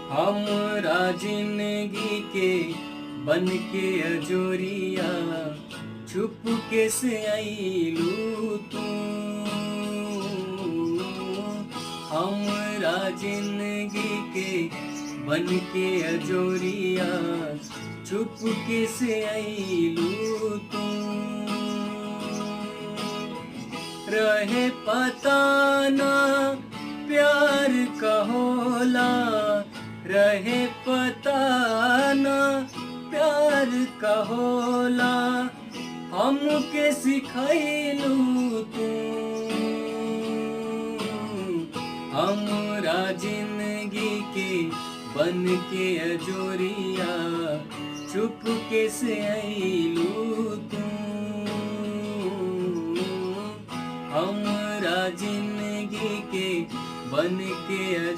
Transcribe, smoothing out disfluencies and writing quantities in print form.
हमरा जिंदगी के बन के अजोरिया, छुपके से आइलू तू। हमरा जिंदगी के बन के अजोरिया, छुपके से आइलू तू। रहे पता ना प्यार का होला, रहे पता ना प्यार का होला, हमके सिखैलू तू। हमरा जिंदगी के बन के अजोरिया, छुपके से आइलू तू। हमरा जिंदगी के बन के